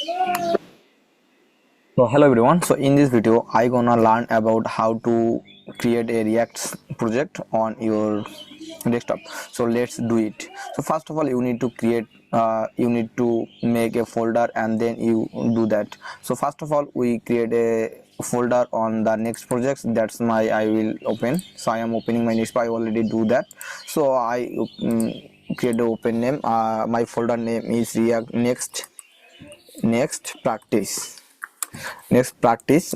So hello everyone. So in this video I gonna learn about how to create a React project on your desktop. So let's do it. So first of all you need to make a folder and then you do that. So first of all we create a folder on the next projects. That's my I will open. So I am opening my next. I already do that. So I create the open name. My folder name is React next practice.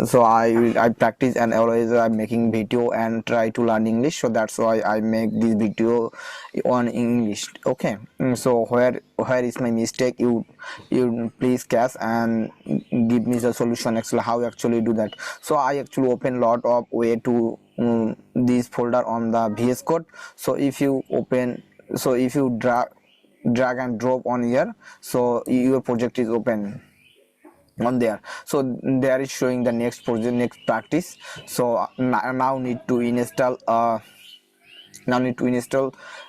So I practice and always I'm making video and try to learn English, so that's why I make this video on English. Okay. So where is my mistake, you please catch and give me the solution actually how you actually do that. So I actually open lot of way to this folder on the VS Code. So if you drag and drop on here, so your project is open on there. So there is showing the next project, next practice. So now need to install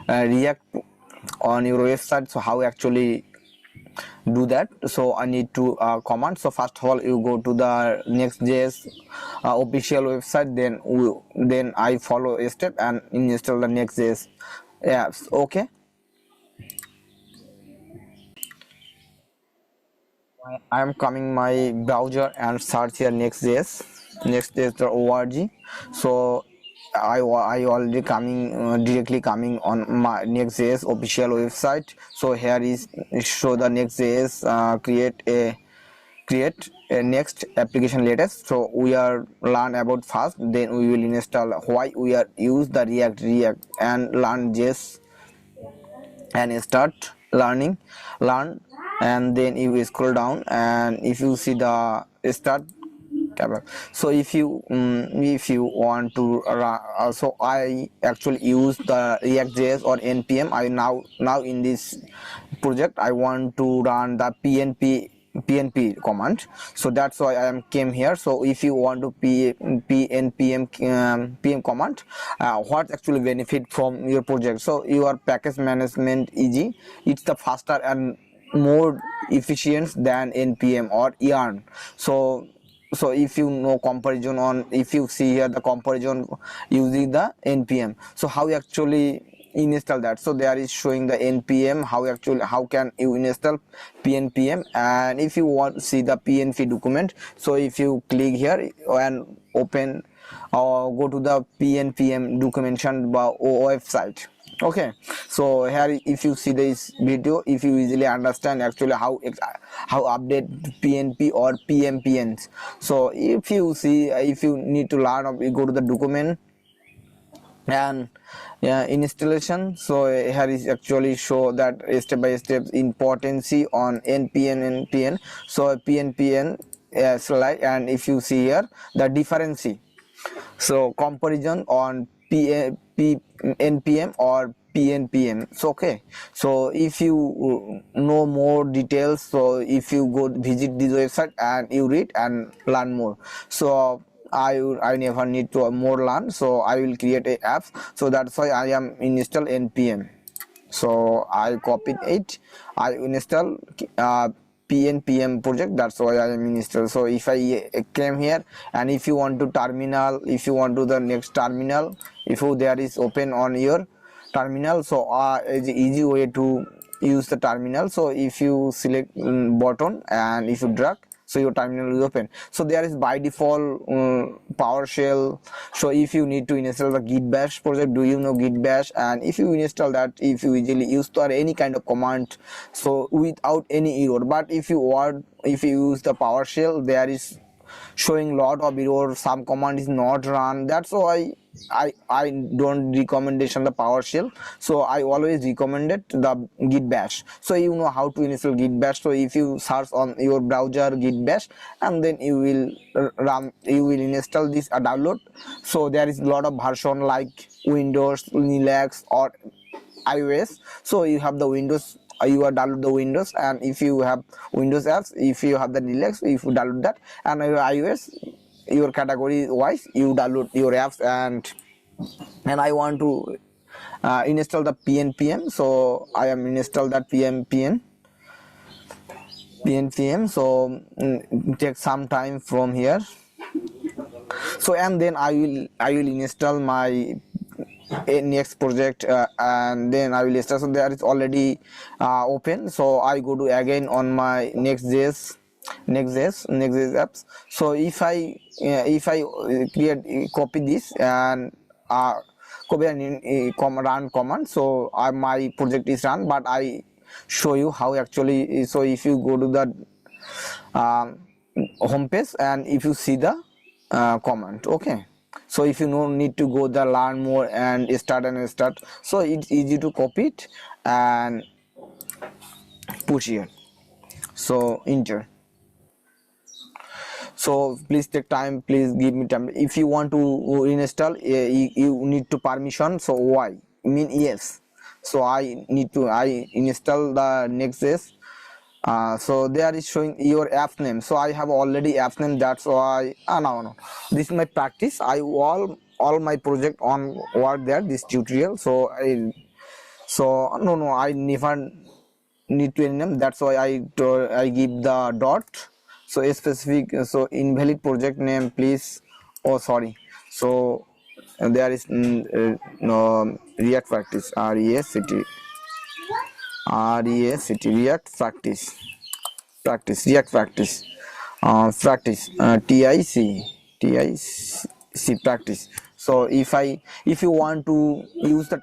React on your website. So how actually do that? So I need to command. So first of all you go to the Next.js official website, then I follow a step and install the Next.js apps. Okay. I am coming my browser and search here next.js.org. So I already directly coming on my Next.js official website. So here is show the Next.js create a next application latest. So we are learn about first, then we will install why we are use the React and learn JS and start learn, and then you will scroll down and if you see the start tab. So if you want to so I actually use the React.js or npm. I now in this project I want to run the pnp command, so that's why I am came here. So if you want to pm command, what actually benefit from your project? So your package management easy, it's the faster and more efficient than npm or yarn. So if you know comparison on, if you see here the comparison using the npm, so how you actually install that? So there is showing the npm how can you install pnpm. And if you want to see the pnp document, so if you click here and open or go to the pnpm documentation website. Okay. So here if you see this video, if you easily understand actually how update pnp or pmpns. So if you need to learn, you go to the document and installation. So here is actually show that step by step importance on npm. So pnpn slide, and if you see here the difference, so comparison on npm or pnpm. So okay, so if you know more details, so if you go visit this website and you read and learn more. So I never need to more learn, so I will create a app. So that's why I am install npm. So I copied it, I install pnpm project, that's why I am install. So if I came here, and if you want to terminal, if you want to the next terminal, if there is open on your terminal, so it's an easy way to use the terminal. So if you select button and if you drag, so your terminal is open. So there is by default PowerShell. So if you need to install the git bash project, do you know git bash? And if you install that, if you easily use to any kind of command, so without any error. But if you use the PowerShell, there is showing lot of error, some command is not run. That's why I don't recommendation the PowerShell. So I always recommended the git bash. So you know how to install git bash. So if you search on your browser git bash, and then you will install this download. So there is a lot of version like Windows, Linux or iOS. So you have the Windows, you are download the Windows, and if you have Windows apps, if you have the Linux, if you download that, and your iOS, your category wise you download your apps. And I want to install the pnpm, so I am install that pnpm. pnpm. So take some time from here. So and then I will install my next project, and then I will install. So there is already open, so I go to again on my Next.js apps. So if I create copy this and copy and run command, so my project is run, but I show you how actually. So if you go to the home page and if you see the comment, okay, so if you don't need to go the learn more and start, so it's easy to copy it and push here. So enter. So please take time, please give me time. If you want to install, you need to permission. So why mean yes, so I install the Next.js. So there is showing your app name, so I have already app name, that's why. No, this is my practice. I all my project on work there, this tutorial. So I never need to name, that's why I give the dot. So a specific, so invalid project name please. Oh sorry. So there is no React practice, React practice, practice. So if you want to use the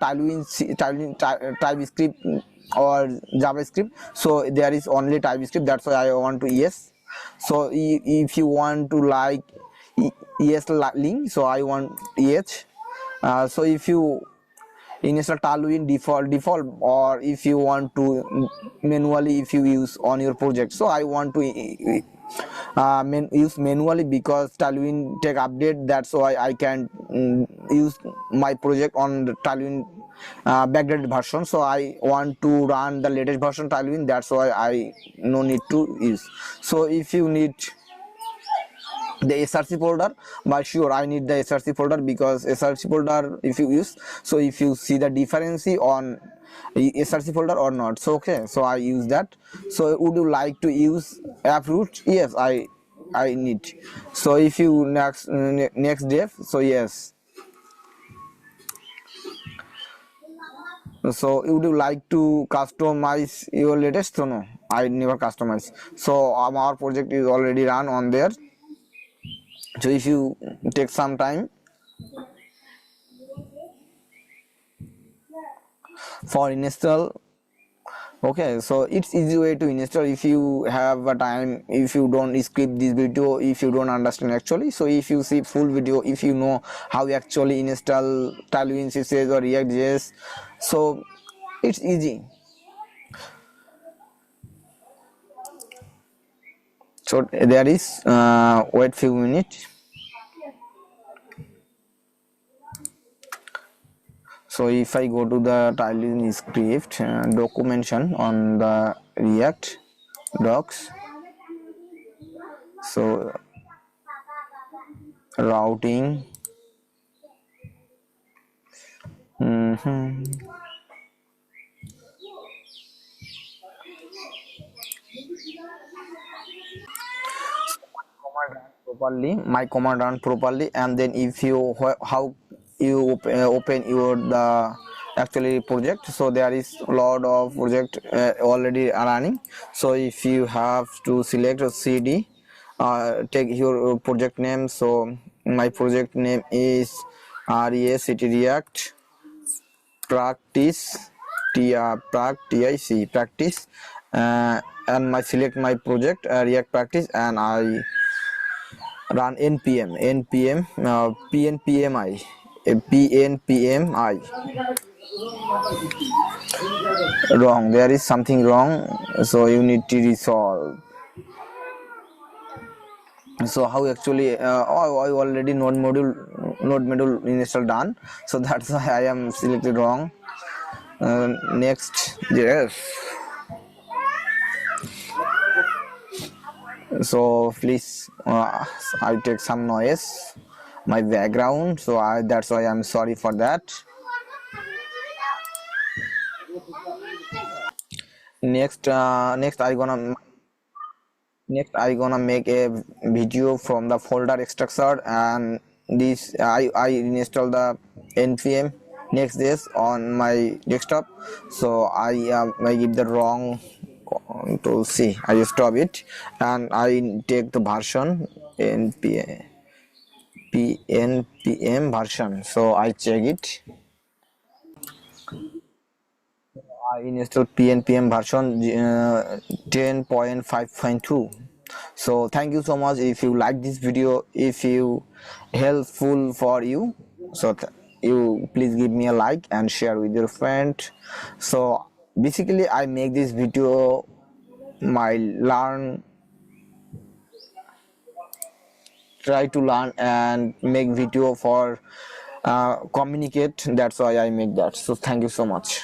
TypeScript or JavaScript, so there is only TypeScript, that's why I want to yes. So if you want to like yes link, so I want yes. So if you install Tailwind default, or if you want to manually, if you use on your project, so I want to use manually because Tailwind take update, that's why I can use my project on the Tailwind backdated version. So I want to run the latest version Tailwind, that's why I no need to use. So if you need the src folder, but sure I need the src folder, because src folder if you use, so if you see the difference on src folder or not, so okay, so I use that. So would you like to use app root? Yes, I need. So if you next dev, so yes. So would you like to customize your latest? So no, I never customize. So our project is already run on there. So if you take some time for install, okay, so it's easy way to install. If you have a time, if you don't skip this video, if you don't understand actually, so if you see full video, if you know how you actually install Tailwind CSS or React.js, so it's easy. So there is wait few minutes. So if I go to the Tailwind script documentation on the React docs, so routing, my command run properly, and then if you how you open your the actually project, so there is a lot of project already running. So if you have to select a cd, take your project name. So my project name is React practice, practice, and my select my project React practice, and I run npm pnpmi pnpmi. Wrong, there is something wrong, so you need to resolve. So how actually I already node module install done, so that's why I am selected wrong. Next, yes. So please I take some noise my background, so that's why I'm sorry for that. Next I gonna Next I gonna make a video from the folder structure, and this I install the npm Next.js on my desktop. So I give the wrong to see, I stop it and I take the version npm version, so I check it. I install npm version 10.5.2. So thank you so much. If you like this video, if you helpful for you, so you please give me a like and share with your friend. So basically I make this video my learn, try to learn and make video for communicate, that's why I make that. So thank you so much.